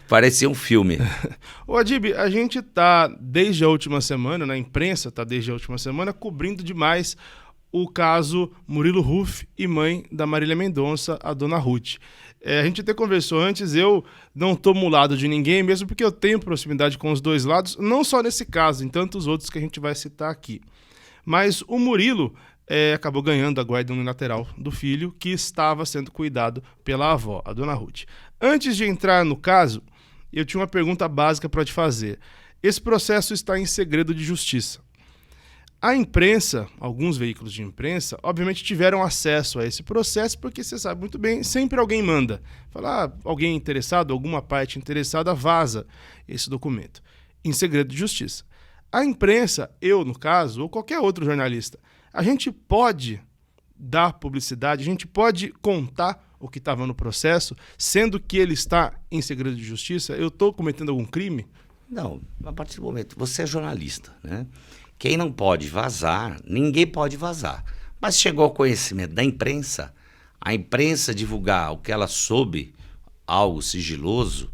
Parecia um filme. Ô Adib, a gente tá desde a última semana, na imprensa tá desde a última semana, cobrindo demais o caso Murilo Ruff e mãe da Marília Mendonça, a dona Ruth. A gente até conversou antes, eu não tô mulado de ninguém, mesmo porque eu tenho proximidade com os dois lados, não só nesse caso, em tantos outros que a gente vai citar aqui. Mas o Murilo acabou ganhando a guarda unilateral do filho, que estava sendo cuidado pela avó, a dona Ruth. Antes de entrar no caso, eu tinha uma pergunta básica para te fazer. Esse processo está em segredo de justiça. A imprensa, alguns veículos de imprensa, obviamente tiveram acesso a esse processo, porque você sabe muito bem, sempre alguém manda. Fala, alguém interessado, alguma parte interessada vaza esse documento, em segredo de justiça. A imprensa, eu no caso, ou qualquer outro jornalista, a gente pode dar publicidade, a gente pode contar o que estava no processo, sendo que ele está em segredo de justiça? Eu estou cometendo algum crime? Não, a partir do momento... Você é jornalista, né? Quem não pode vazar, ninguém pode vazar. Mas chegou ao conhecimento da imprensa, a imprensa divulgar o que ela soube, algo sigiloso,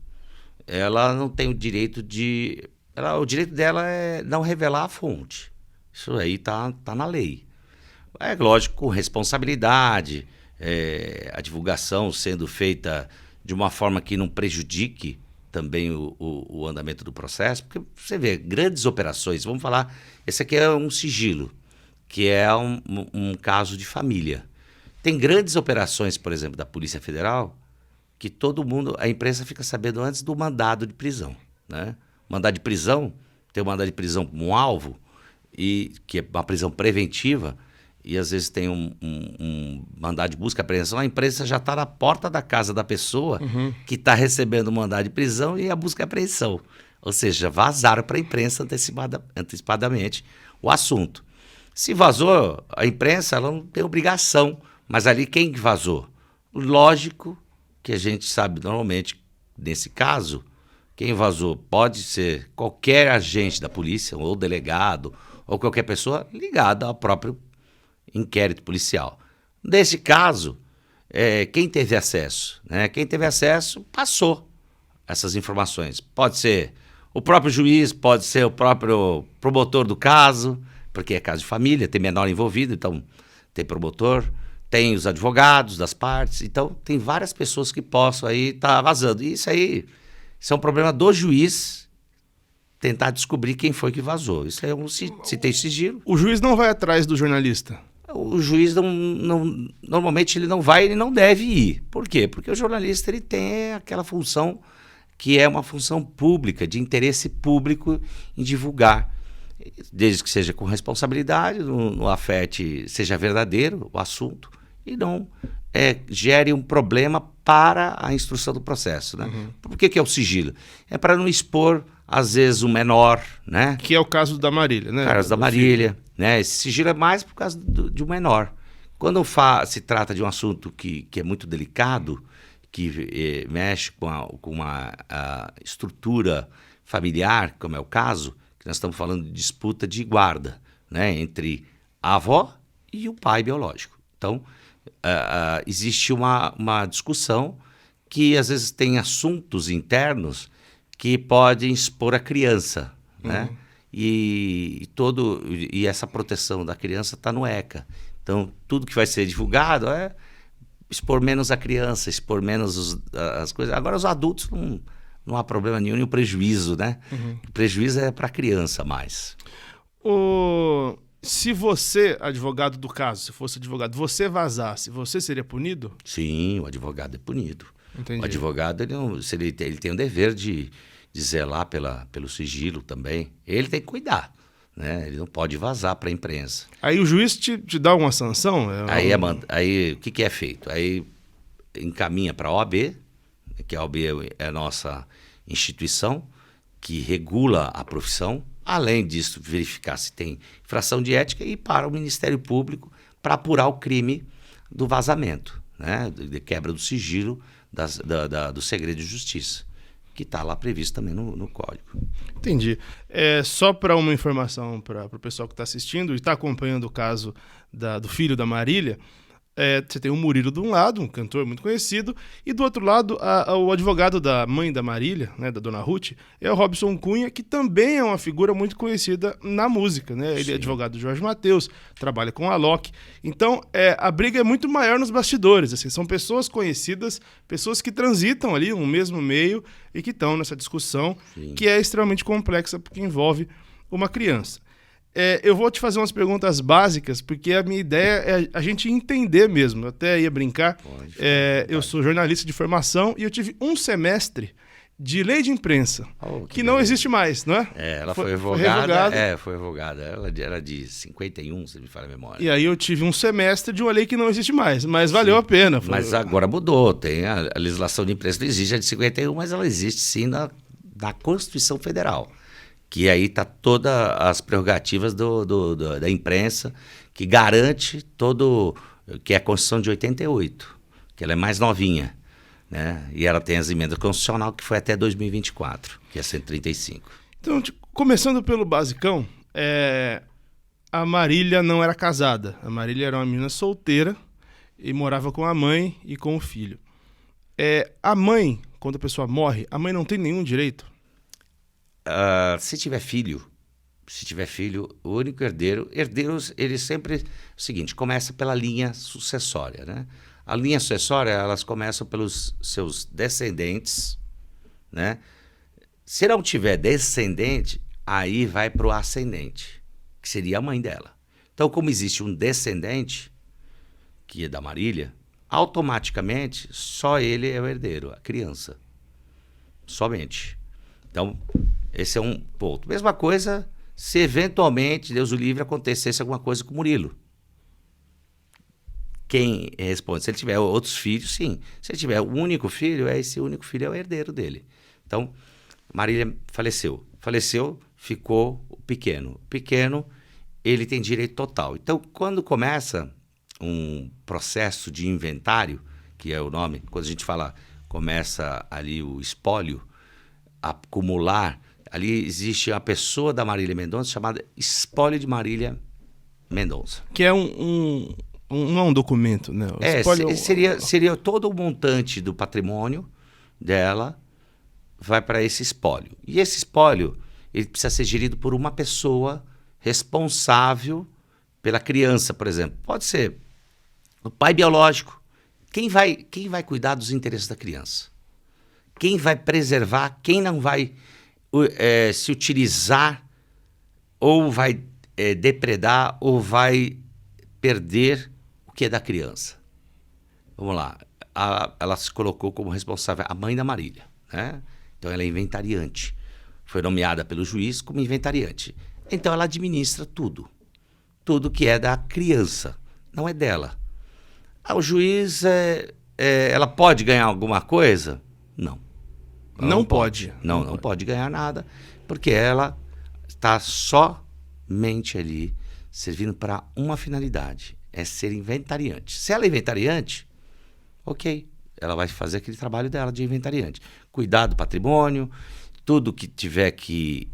ela não tem o direito de... o direito dela é não revelar a fonte. Isso aí tá na lei. É lógico, com responsabilidade... a divulgação sendo feita de uma forma que não prejudique também o andamento do processo, porque você vê grandes operações, vamos falar, esse aqui é um sigilo, que é um caso de família. Tem grandes operações, por exemplo, da Polícia Federal, que todo mundo, a imprensa fica sabendo antes do mandado de prisão, né? Mandado de prisão, tem um mandado de prisão como um alvo, que é uma prisão preventiva, e às vezes tem um mandado de busca e apreensão, a imprensa já está na porta da casa da pessoa que está recebendo o mandado de prisão e a busca e apreensão. Ou seja, vazaram para a imprensa antecipadamente o assunto. Se vazou, a imprensa ela não tem obrigação, mas ali quem vazou? Lógico que a gente sabe normalmente, nesse caso, quem vazou pode ser qualquer agente da polícia, ou delegado, ou qualquer pessoa ligada ao próprio inquérito policial. Nesse caso, quem teve acesso, né? Quem teve acesso passou essas informações. Pode ser o próprio juiz, pode ser o próprio promotor do caso, porque é caso de família, tem menor envolvido, então tem promotor, tem os advogados das partes, então tem várias pessoas que possam aí estar vazando. E isso é um problema do juiz tentar descobrir quem foi que vazou. Isso é se tem sigilo. O juiz não vai atrás do jornalista? O juiz normalmente ele não vai, ele não deve ir. Por quê? Porque o jornalista ele tem aquela função que é uma função pública, de interesse público em divulgar, desde que seja com responsabilidade, não afete, seja verdadeiro o assunto e não gere um problema para a instrução do processo, né? Por que é o sigilo? É para não expor, às vezes, o menor, né? Que é o caso da Marília, né? O caso da Marília, né? Esse sigilo é mais por causa de um menor. Quando se trata de um assunto que é muito delicado, que mexe com uma estrutura familiar, como é o caso, que nós estamos falando de disputa de guarda, né? Entre a avó e o pai biológico. Então, existe uma discussão que às vezes tem assuntos internos que podem expor a criança, né? E essa proteção da criança está no ECA. Então, tudo que vai ser divulgado é expor menos a criança, expor menos as coisas. Agora, os adultos não há problema nenhum e o prejuízo, né? O prejuízo é para a criança mais. Se você, advogado do caso, se fosse advogado, você vazasse, você seria punido? Sim, o advogado é punido. Entendi. O advogado ele tem o dever de zelar pelo sigilo também. Ele tem que cuidar, né? Ele não pode vazar para a imprensa. Aí o juiz te dá uma sanção? Aí o que é feito? Aí encaminha para a OAB, que a OAB é a nossa instituição que regula a profissão. Além disso, verificar se tem infração de ética e para o Ministério Público para apurar o crime do vazamento, né? De quebra do sigilo do segredo de justiça, que está lá previsto também no Código. Entendi. Só para uma informação para o pessoal que está assistindo e está acompanhando o caso do filho da Marília, Você tem o Murilo de um lado, um cantor muito conhecido, e do outro lado, o advogado da mãe da Marília, né, da Dona Ruth, é o Robson Cunha, que também é uma figura muito conhecida na música, né? Ele é advogado do Jorge Mateus, trabalha com a Alok. Então, a briga é muito maior nos bastidores, assim, são pessoas conhecidas, pessoas que transitam ali no mesmo meio e que estão nessa discussão, que é extremamente complexa porque envolve uma criança. Eu vou te fazer umas perguntas básicas, porque a minha ideia é a gente entender mesmo. Eu até ia brincar. Eu sou jornalista de formação e eu tive um semestre de lei de imprensa, que não existe mais, não é? Ela foi revogada. Foi revogada. Ela era de 51, se me falha a memória. E aí eu tive um semestre de uma lei que não existe mais, mas valeu a pena. Mas agora mudou. Tem a legislação de imprensa não existe, a de 51, mas ela existe sim na Constituição Federal. Que aí está todas as prerrogativas da imprensa, que garante que é a Constituição de 88, que ela é mais novinha, né? E ela tem as emendas constitucionais, que foi até 2024, que é 135. Então, começando pelo basicão, a Marília não era casada. A Marília era uma menina solteira e morava com a mãe e com o filho. A mãe, quando a pessoa morre, a mãe não tem nenhum direito? Se tiver filho, o único herdeiros, eles sempre... O seguinte, começa pela linha sucessória, né? A linha sucessória, elas começam pelos seus descendentes, né? Se não tiver descendente, aí vai para o ascendente, que seria a mãe dela. Então, como existe um descendente, que é da Marília, automaticamente, só ele é o herdeiro, a criança. Somente. Então... esse é um ponto. Mesma coisa se eventualmente, Deus o livre, acontecesse alguma coisa com o Murilo. Quem responde? Se ele tiver outros filhos, sim. Se ele tiver um único filho, esse único filho é o herdeiro dele. Então, Marília faleceu. Ficou o pequeno. O pequeno, ele tem direito total. Então, quando começa um processo de inventário, que é o nome, quando a gente fala, começa ali o espólio, acumular. Ali existe uma pessoa da Marília Mendonça chamada Espólio de Marília Mendonça. Que é não é um documento, né? Seria todo o montante do patrimônio dela vai para esse espólio. E esse espólio, ele precisa ser gerido por uma pessoa responsável pela criança, por exemplo. Pode ser o pai biológico. Quem vai cuidar dos interesses da criança? Quem vai preservar? Quem não vai se utilizar ou vai depredar ou vai perder o que é da criança? Vamos lá. Ela se colocou como responsável, a mãe da Marília, né? Então ela é inventariante. Foi nomeada pelo juiz como inventariante. Então ela administra tudo. Tudo que é da criança. Não é dela. O juiz, ela pode ganhar alguma coisa? Não. Não pode. Não pode ganhar nada, porque ela está somente ali servindo para uma finalidade, é ser inventariante. Se ela é inventariante, ok, ela vai fazer aquele trabalho dela de inventariante. Cuidar do patrimônio, tudo que tiver que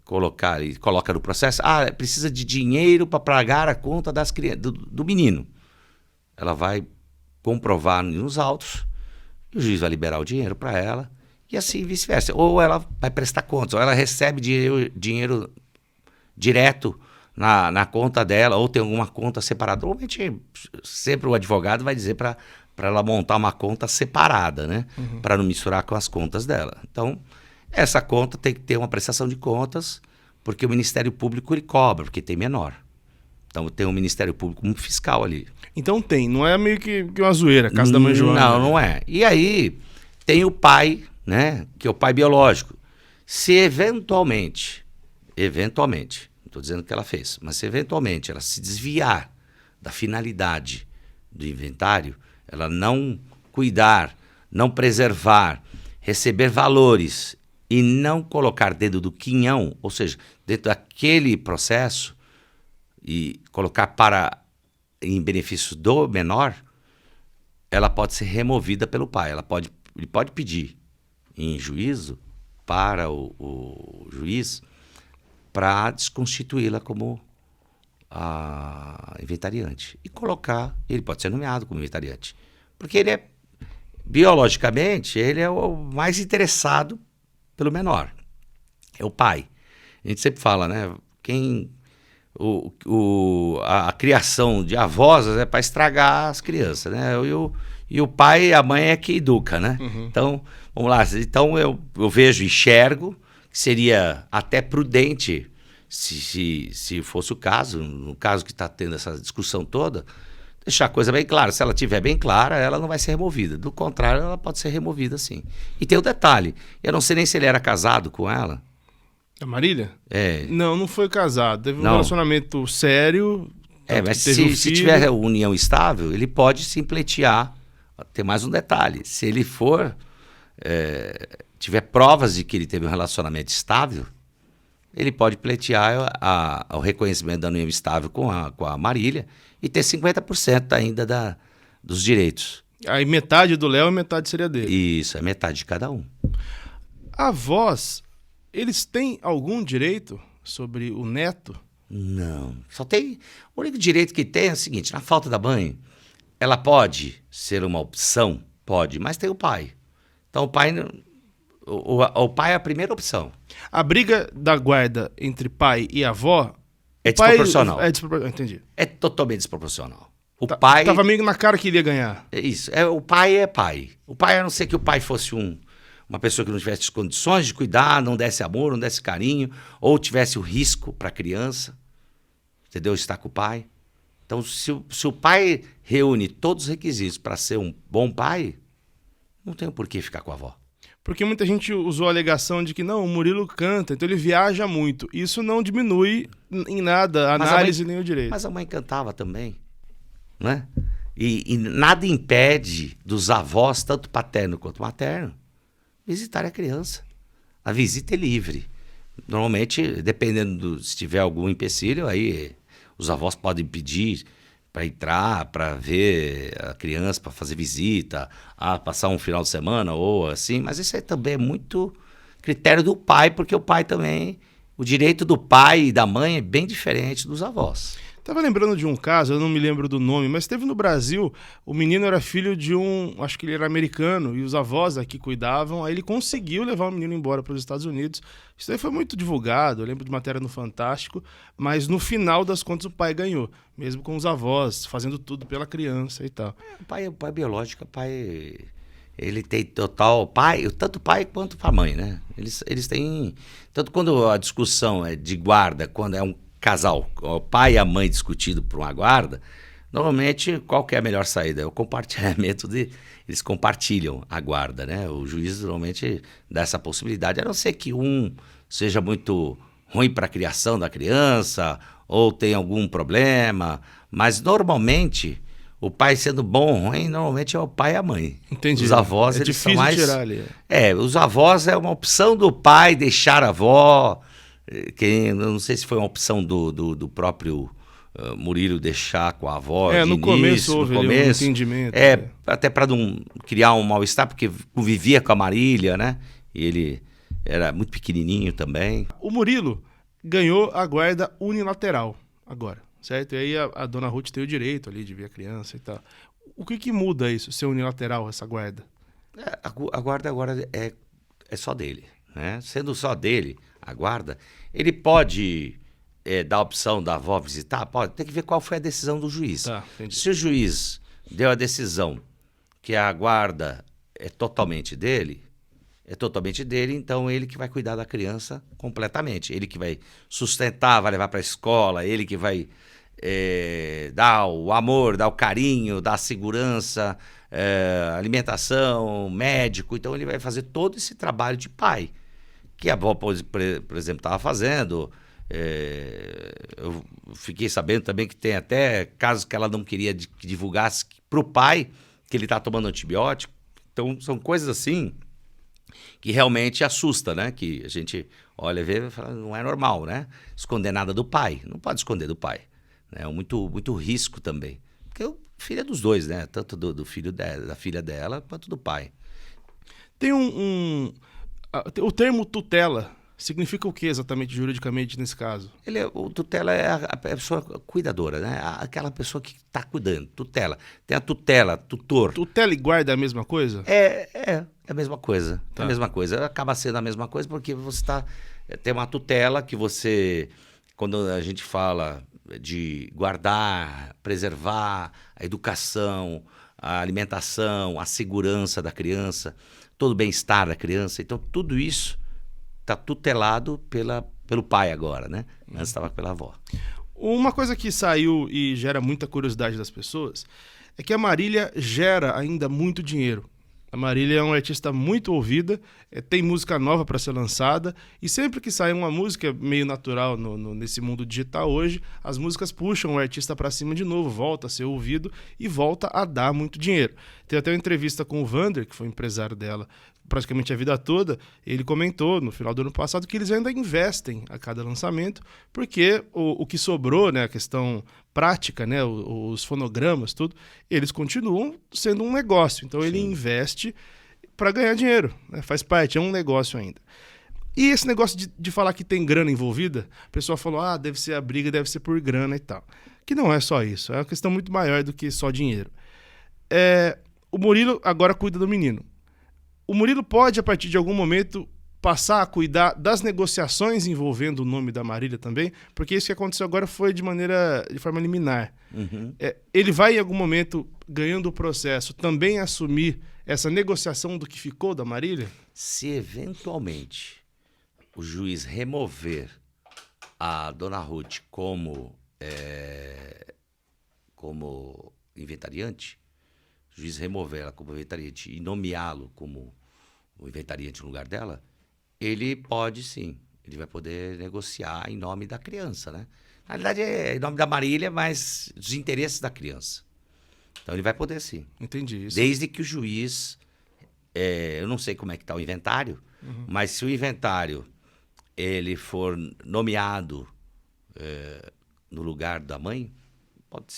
colocar, e coloca no processo. Precisa de dinheiro para pagar a conta das crianças, do menino. Ela vai comprovar nos autos, e o juiz vai liberar o dinheiro para ela, e assim vice-versa. Ou ela vai prestar contas, ou ela recebe dinheiro direto na conta dela, ou tem alguma conta separada. Normalmente, sempre o advogado vai dizer para ela montar uma conta separada, né? Uhum. Para não misturar com as contas dela. Então, essa conta tem que ter uma prestação de contas, porque o Ministério Público ele cobra, porque tem menor. Então, tem o Ministério Público como fiscal ali. Então não é meio que uma zoeira, casa da mãe Joana. Não é. E aí, tem o pai, né? Que é o pai biológico. Se eventualmente, não estou dizendo que ela fez, mas se eventualmente ela se desviar da finalidade do inventário, ela não cuidar, não preservar, receber valores e não colocar dentro do quinhão, ou seja, dentro daquele processo, e colocar em benefício do menor, ela pode ser removida pelo pai. Ele pode pedir em juízo para o juiz para desconstituí-la como a inventariante e colocar, ele pode ser nomeado como inventariante, porque ele é, biologicamente, ele é o mais interessado pelo menor, é o pai. A gente sempre fala, né, a criação de avós é para estragar as crianças, né, e o pai e a mãe é que educa, né? Então, vamos lá, então eu vejo, enxergo, que seria até prudente, se fosse o caso, no caso que está tendo essa discussão toda, deixar a coisa bem clara. Se ela estiver bem clara, ela não vai ser removida. Do contrário, ela pode ser removida, sim. E tem o detalhe, eu não sei nem se ele era casado com ela. A Marília? É. Não foi casado. Teve um Não. relacionamento sério. Mas teve um se filho. tiver união estável, ele pode sim pleitear. Tem mais um detalhe, se ele for, tiver provas de que ele teve um relacionamento estável, ele pode pleitear o reconhecimento da união estável com a Marília e ter 50% ainda dos direitos. Aí metade do Léo e metade seria dele. Isso, é metade de cada um. Avós, eles têm algum direito sobre o neto? Não, só tem... O único direito que tem é o seguinte, na falta da mãe, ela pode ser uma opção, pode, mas tem o pai. Então o pai... O pai é a primeira opção. A briga da guarda entre pai e avó... É desproporcional. Entendi. É totalmente desproporcional. O pai... Tava meio na cara que ele ia ganhar. É isso. O pai é pai. O pai, a não ser que o pai fosse uma pessoa que não tivesse condições de cuidar, não desse amor, não desse carinho, ou tivesse o risco para a criança, entendeu? Estar com o pai. Então, se o pai reúne todos os requisitos para ser um bom pai, não tem por que ficar com a avó. Porque muita gente usou a alegação de que não, o Murilo canta, então ele viaja muito. Isso não diminui em nada a análise nem o direito. Mas a mãe cantava também, né? E nada impede dos avós, tanto paterno quanto materno, visitar a criança. A visita é livre. Normalmente, dependendo se tiver algum empecilho, aí os avós podem pedir para entrar, para ver a criança, para fazer visita, passar um final de semana ou assim, mas isso aí também é muito critério do pai, porque o pai também, o direito do pai e da mãe é bem diferente dos avós. Tava lembrando de um caso, eu não me lembro do nome, mas teve no Brasil, o menino era filho de acho que ele era americano, e os avós aqui cuidavam, aí ele conseguiu levar o menino embora para os Estados Unidos. Isso aí foi muito divulgado, eu lembro de matéria no Fantástico, mas no final das contas o pai ganhou, mesmo com os avós, fazendo tudo pela criança e tal. O pai biológico, ele tem total pai, tanto o pai quanto a mãe, né? Eles têm, tanto quando a discussão é de guarda, quando é um casal, o pai e a mãe discutido por uma guarda, normalmente qual que é a melhor saída? É o compartilhamento eles compartilham a guarda, né? O juiz normalmente dá essa possibilidade, a não ser que um seja muito ruim para a criação da criança ou tem algum problema, mas normalmente o pai sendo bom ou ruim, normalmente é o pai e a mãe. Entendi. Os avós, é eles difícil são mais... tirar ali. Os avós é uma opção do pai deixar a avó. Eu não sei se foi uma opção do próprio Murilo deixar com a avó. No começo houve um entendimento. Até para não criar um mal-estar, porque convivia com a Marília, né? E ele era muito pequenininho também. O Murilo ganhou a guarda unilateral agora, certo? E aí a dona Ruth tem o direito ali de ver a criança e tal. O que muda isso, ser unilateral, essa guarda? A guarda agora é só dele, né? Sendo só dele, a guarda, ele pode dar a opção da avó visitar? Pode. Tem que ver qual foi a decisão do juiz. Tá, se o juiz deu a decisão que a guarda é totalmente dele, então ele que vai cuidar da criança completamente. Ele que vai sustentar, vai levar para a escola, ele que vai dar o amor, dar o carinho, dar a segurança, alimentação, médico. Então ele vai fazer todo esse trabalho de pai, que a avó, por exemplo, estava fazendo. Eu fiquei sabendo também que tem até casos que ela não queria que divulgasse para o pai que ele está tomando antibiótico. Então são coisas assim que realmente assusta, né? Que a gente olha e vê e fala, não é normal, né? Esconder nada do pai, não pode esconder do pai. É muito, muito risco também. Porque o filho é dos dois, né? Tanto do filho da filha dela quanto do pai. Tem o termo tutela Significa o que exatamente juridicamente nesse caso? O tutela é a pessoa cuidadora, né? Aquela pessoa que está cuidando, tutela. Tem a tutela, tutor. Tutela e guarda é a mesma coisa? É a mesma coisa. É Tá. a mesma coisa. Acaba sendo a mesma coisa porque você tem uma tutela que você, quando a gente fala de guardar, preservar a educação, a alimentação, a segurança da criança, todo o bem-estar da criança, então tudo isso está tutelado pelo pai agora, né? Antes estava pela avó. Uma coisa que saiu e gera muita curiosidade das pessoas é que a Marília gera ainda muito dinheiro. A Marília é uma artista muito ouvida, tem música nova para ser lançada, e sempre que sai uma música, meio natural nesse mundo digital hoje, as músicas puxam o artista para cima de novo, volta a ser ouvido e volta a dar muito dinheiro. Tem até uma entrevista com o Vander, que foi empresário dela praticamente a vida toda. Ele comentou no final do ano passado que eles ainda investem a cada lançamento, porque o que sobrou, né, a questão prática, né, os fonogramas, tudo, eles continuam sendo um negócio. Então ele investe para ganhar dinheiro, né, faz parte, é um negócio ainda. E esse negócio de falar que tem grana envolvida, o pessoal falou, deve ser a briga, deve ser por grana e tal. Que não é só isso, é uma questão muito maior do que só dinheiro. O Murilo agora cuida do menino. O Murilo pode, a partir de algum momento, passar a cuidar das negociações envolvendo o nome da Marília também, porque isso que aconteceu agora foi de forma liminar. Uhum. Ele vai, em algum momento, ganhando o processo, também assumir essa negociação do que ficou da Marília? Se eventualmente o juiz remover a dona Ruth como inventariante, o juiz remover ela como inventariante e nomeá-lo como o inventariante no lugar dela, ele pode sim, ele vai poder negociar em nome da criança, né? Na realidade é em nome da Marília, mas dos interesses da criança. Então ele vai poder sim. Entendi isso. Desde que o juiz, eu não sei como é que está o inventário, mas se o inventário ele for nomeado no lugar da mãe, pode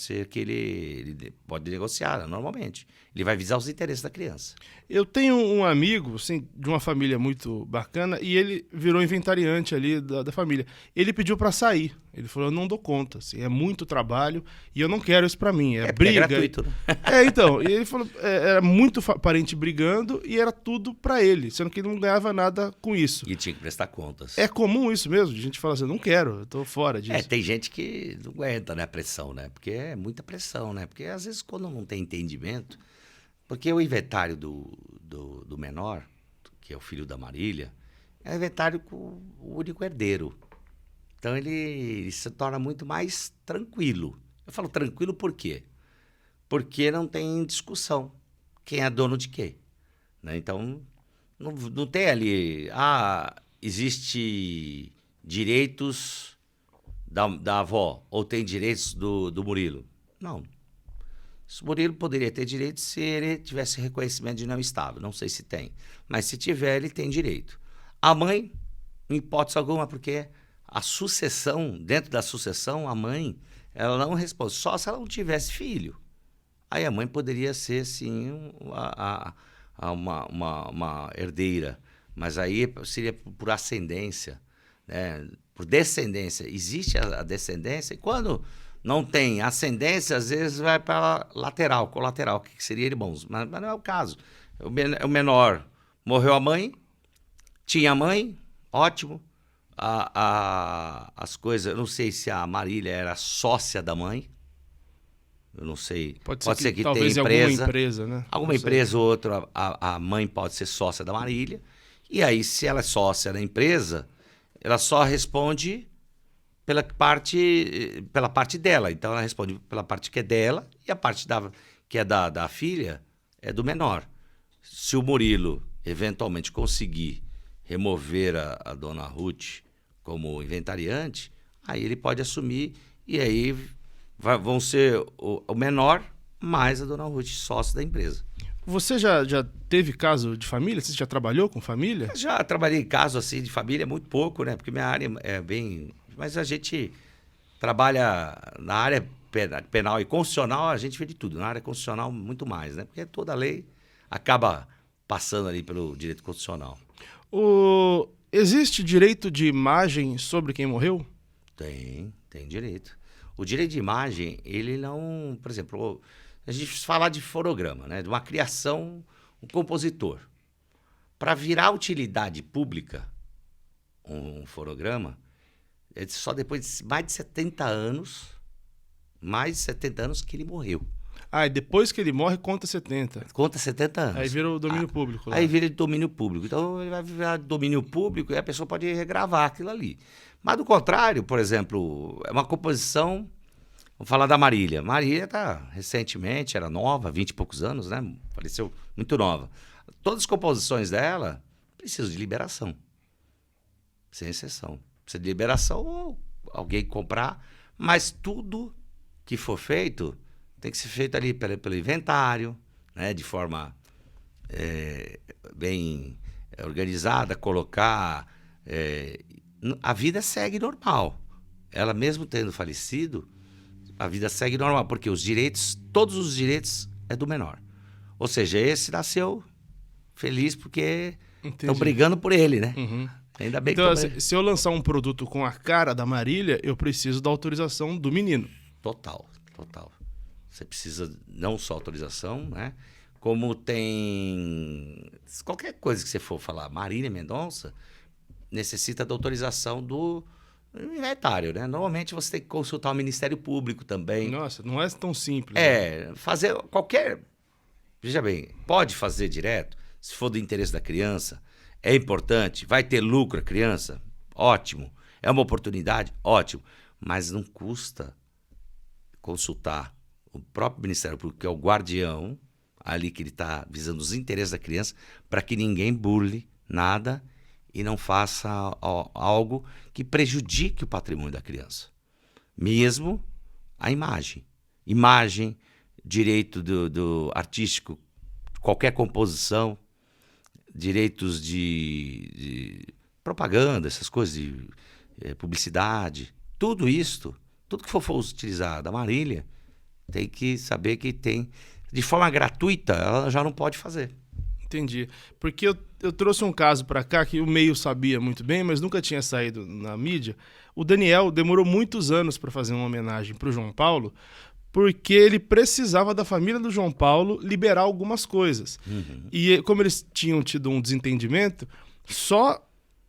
ser que ele pode negociar normalmente. Ele vai visar os interesses da criança. Eu tenho um amigo, assim, de uma família muito bacana, e ele virou inventariante ali da família. Ele pediu para sair. Ele falou, eu não dou conta, assim, é muito trabalho e eu não quero isso para mim. Briga. É gratuito, né? Então, e ele falou, era muito parente brigando e era tudo para ele, sendo que ele não ganhava nada com isso. E tinha que prestar contas. É comum isso mesmo? A gente fala assim, eu não quero, eu tô fora disso. Tem gente que não aguenta, né, a pressão, né? Porque é muita pressão, né? Porque às vezes quando não tem entendimento, porque o inventário do menor, que é o filho da Marília, é um inventário com o único herdeiro. Então ele se torna muito mais tranquilo. Eu falo tranquilo por quê? Porque não tem discussão. Quem é dono de quê? Né? Então, não tem ali... existe direitos da avó ou tem direitos do Murilo. Não. O Murilo poderia ter direito se ele tivesse reconhecimento de não estável. Não sei se tem. Mas se tiver, ele tem direito. A mãe, em hipótese alguma, porque a sucessão, dentro da sucessão, a mãe, ela não responde. Só se ela não tivesse filho. Aí a mãe poderia ser, sim, uma herdeira. Mas aí seria por ascendência, né? Por descendência. Existe a descendência e quando não tem ascendência, às vezes vai para lateral, colateral, que seria irmãos. Mas não é o caso. O menor morreu a mãe, tinha a mãe, ótimo. As coisas, eu não sei se a Marília era sócia da mãe. Eu não sei. Pode ser que talvez tenha empresa. Alguma empresa, né? Alguma empresa ou outra, a mãe pode ser sócia da Marília. E aí, se ela é sócia da empresa, ela só responde pela parte dela. Então, ela responde pela parte que é dela e a parte que é da filha é do menor. Se o Murilo, eventualmente, conseguir remover a dona Ruth como inventariante, aí ele pode assumir e aí vão ser o menor mais a dona Ruth, sócio da empresa. Você já teve caso de família? Você já trabalhou com família? Já trabalhei em caso assim de família, muito pouco, né? Porque minha área é bem... Mas a gente trabalha na área penal e constitucional, a gente vê de tudo. Na área constitucional, muito mais, né? Porque toda lei acaba passando ali pelo direito constitucional. Existe direito de imagem sobre quem morreu? Tem direito. O direito de imagem, ele não... Por exemplo, a gente fala de fonograma, né? De uma criação, um compositor. Para virar utilidade pública, um fonograma, é só depois de mais de 70 anos, que ele morreu. Ah, e depois que ele morre, conta 70. Conta 70 anos. Aí vira o domínio público. Aí vira de domínio público. Então, ele vai virar domínio público e a pessoa pode regravar aquilo ali. Mas, do contrário, por exemplo, é uma composição... Vamos falar da Marília. Marília recentemente, era nova, 20 e poucos anos, né? Faleceu muito nova. Todas as composições dela precisam de liberação. Sem exceção. Precisa de liberação ou alguém comprar. Mas tudo que for feito tem que ser feito ali pelo inventário, né? De forma bem organizada, colocar... a vida segue normal. Ela mesmo tendo falecido, a vida segue normal, porque todos os direitos é do menor. Ou seja, esse nasceu feliz porque estão brigando por ele, né? Uhum. Ainda bem então, que se eu lançar um produto com a cara da Marília, eu preciso da autorização do menino. Total. Você precisa não só autorização, né? Como tem... Qualquer coisa que você for falar, Marília Mendonça, necessita da autorização do inventário, né? Normalmente você tem que consultar o Ministério Público também. Nossa, não é tão simples. Né? Fazer qualquer... Veja bem, pode fazer direto, se for do interesse da criança, é importante, vai ter lucro a criança, ótimo. É uma oportunidade, ótimo. Mas não custa consultar o próprio Ministério Público, que é o guardião, ali que ele está visando os interesses da criança, para que ninguém burle nada e não faça algo que prejudique o patrimônio da criança. Mesmo a imagem. Imagem, direito do artístico, qualquer composição, direitos de propaganda, essas coisas de publicidade, tudo isso, tudo que for utilizado, a Marília tem que saber que tem, de forma gratuita, ela já não pode fazer. Entendi. Porque eu trouxe um caso para cá que o meio sabia muito bem, mas nunca tinha saído na mídia. O Daniel demorou muitos anos para fazer uma homenagem para o João Paulo, porque ele precisava da família do João Paulo liberar algumas coisas. Uhum. E como eles tinham tido um desentendimento,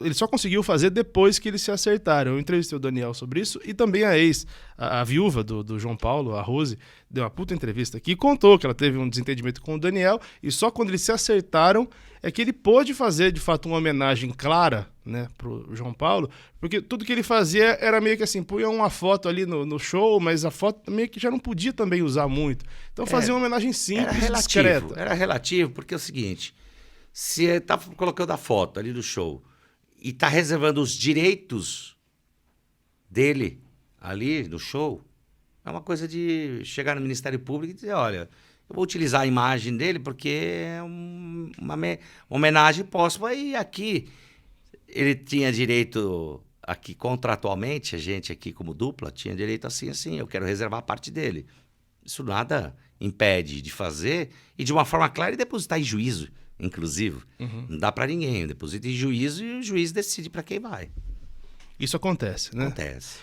ele só conseguiu fazer depois que eles se acertaram. Eu entrevistei o Daniel sobre isso e também a viúva do João Paulo, a Rose, deu uma puta entrevista aqui e contou que ela teve um desentendimento com o Daniel e só quando eles se acertaram é que ele pôde fazer, de fato, uma homenagem clara, né, pro João Paulo, porque tudo que ele fazia era meio que assim, punha uma foto ali no show, mas a foto meio que já não podia também usar muito. Então fazia uma homenagem simples e discreta. Era relativo, porque é o seguinte, se ele tá colocando a foto ali do show e está reservando os direitos dele ali no show, é uma coisa de chegar no Ministério Público e dizer, olha, eu vou utilizar a imagem dele porque é uma homenagem póstuma e aqui ele tinha direito, aqui contratualmente, a gente aqui como dupla tinha direito assim, eu quero reservar a parte dele. Isso nada impede de fazer e de uma forma clara e depositar em juízo. Inclusive, não dá para ninguém. Deposita em juízo e o juiz decide para quem vai. Isso acontece, né? Acontece.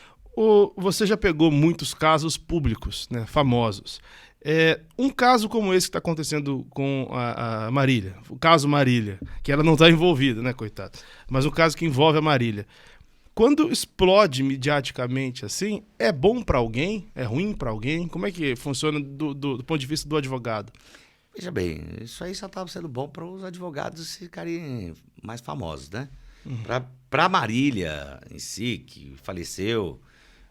Você já pegou muitos casos públicos, né, famosos. Um caso como esse que está acontecendo com a Marília, o caso Marília, que ela não está envolvida, né, coitada, mas um caso que envolve a Marília. Quando explode mediaticamente assim, é bom para alguém? É ruim para alguém? Como é que funciona do ponto de vista do advogado? Veja bem, isso aí só estava sendo bom para os advogados ficarem mais famosos, né? Para a Marília em si, que faleceu,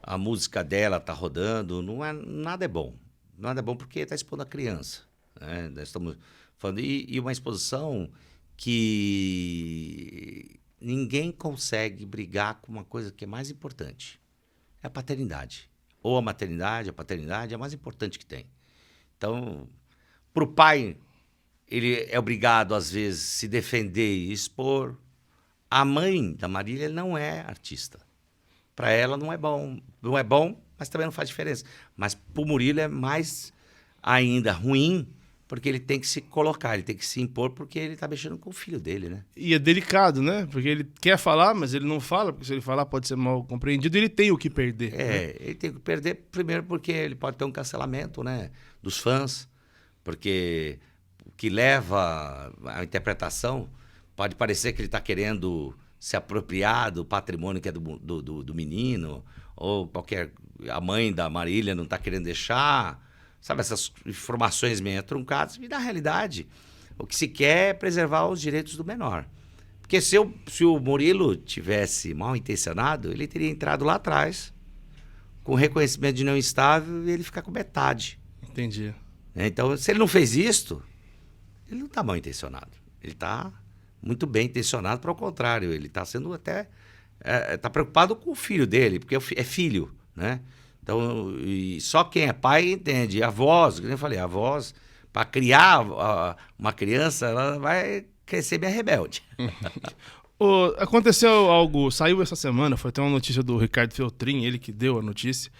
a música dela está rodando, nada é bom. Nada é bom porque está expondo a criança. Né? Nós estamos falando, e uma exposição que ninguém consegue brigar com uma coisa que é mais importante. É a paternidade. Ou a maternidade, a paternidade é a mais importante que tem. Então... Para o pai, ele é obrigado, às vezes, se defender e expor. A mãe da Marília não é artista. Para ela não é bom. Não é bom, mas também não faz diferença. Mas para o Murilo é mais ainda ruim, porque ele tem que se colocar, ele tem que se impor, porque ele está mexendo com o filho dele, né? E é delicado, né? Porque ele quer falar, mas ele não fala, porque se ele falar pode ser mal compreendido, ele tem o que perder. Né? Ele tem que perder primeiro porque ele pode ter um cancelamento, né, dos fãs, porque o que leva à interpretação pode parecer que ele está querendo se apropriar do patrimônio que é do menino, ou a mãe da Marília não está querendo deixar, sabe, essas informações meio truncadas, e na realidade o que se quer é preservar os direitos do menor. Porque se o Murilo tivesse mal intencionado, ele teria entrado lá atrás, com reconhecimento de não estável, e ele ficar com metade. Entendi. Então, se ele não fez isto, ele não está mal intencionado. Ele está muito bem intencionado, para o contrário, ele está sendo até... Está preocupado com o filho dele, porque é filho, né? Então, e só quem é pai entende. A voz, como eu falei, a voz, para criar uma criança, ela vai crescer bem rebelde. Aconteceu algo, saiu essa semana, foi até uma notícia do Ricardo Feltrin, ele que deu a notícia,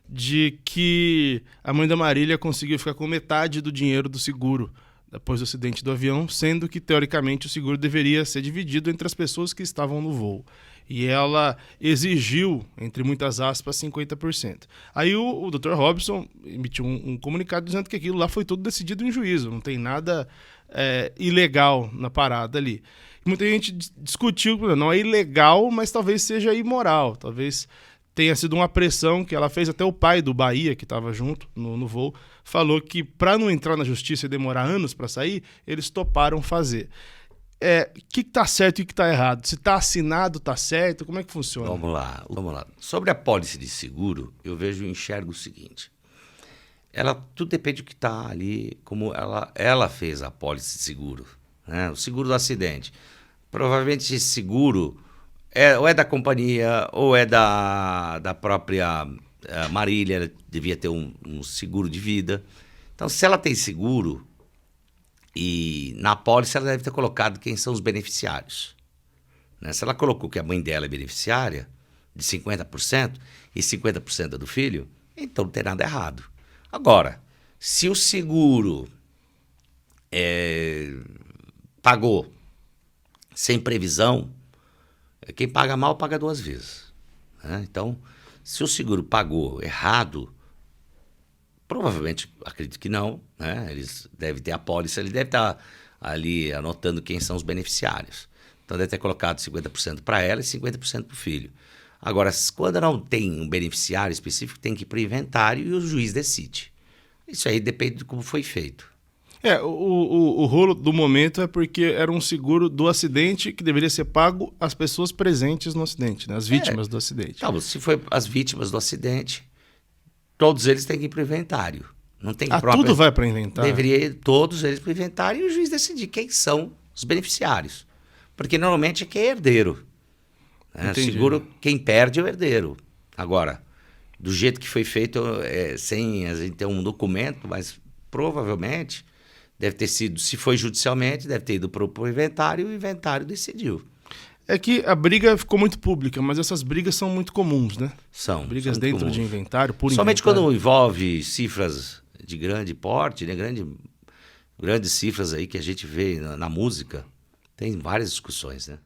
de que a mãe da Marília conseguiu ficar com metade do dinheiro do seguro depois do acidente do avião, sendo que, teoricamente, o seguro deveria ser dividido entre as pessoas que estavam no voo. E ela exigiu, entre muitas aspas, 50%. Aí o Dr. Robson emitiu um comunicado dizendo que aquilo lá foi tudo decidido em juízo, não tem nada ilegal na parada ali. E muita gente discutiu, não é ilegal, mas talvez seja imoral, talvez tenha sido uma pressão que ela fez. Até o pai do Bahia, que estava junto no voo, falou que para não entrar na justiça e demorar anos para sair, eles toparam fazer. O que está certo e o que está errado? Se está assinado, está certo? Como é que funciona? Vamos lá. Sobre a pólice de seguro, eu enxergo o seguinte. Tudo depende do que está ali, como ela fez a pólice de seguro, né? O seguro do acidente. Provavelmente esse seguro ou é da companhia ou é da própria Marília, ela devia ter um seguro de vida. Então, se ela tem seguro, e na apólice ela deve ter colocado quem são os beneficiários. Né? Se ela colocou que a mãe dela é beneficiária, de 50%, e 50% é do filho, então não tem nada errado. Agora, se o seguro pagou sem previsão, quem paga mal paga duas vezes. Né? Então, se o seguro pagou errado, provavelmente, acredito que não, né? Eles devem ter a pólice, ele deve estar ali anotando quem são os beneficiários. Então, deve ter colocado 50% para ela e 50% para o filho. Agora, quando não tem um beneficiário específico, tem que ir para o inventário e o juiz decide. Isso aí depende de como foi feito. O rolo do momento é porque era um seguro do acidente que deveria ser pago às pessoas presentes no acidente, né? As vítimas do acidente. Então, se foi as vítimas do acidente, todos eles têm que ir para o inventário. Não tem tudo vai para o inventário? Deveria ir todos eles para o inventário e o juiz decidir quem são os beneficiários. Porque normalmente é quem é herdeiro. Né? Seguro, quem perde é o herdeiro. Agora, do jeito que foi feito, sem a gente ter um documento, mas provavelmente deve ter sido, se foi judicialmente, deve ter ido para o inventário e o inventário decidiu. É que a briga ficou muito pública, mas essas brigas são muito comuns, né? São. Brigas dentro comuns. De inventário, por somente inventário. Quando envolve cifras de grande porte, né? Grandes cifras aí que a gente vê na música, tem várias discussões, né?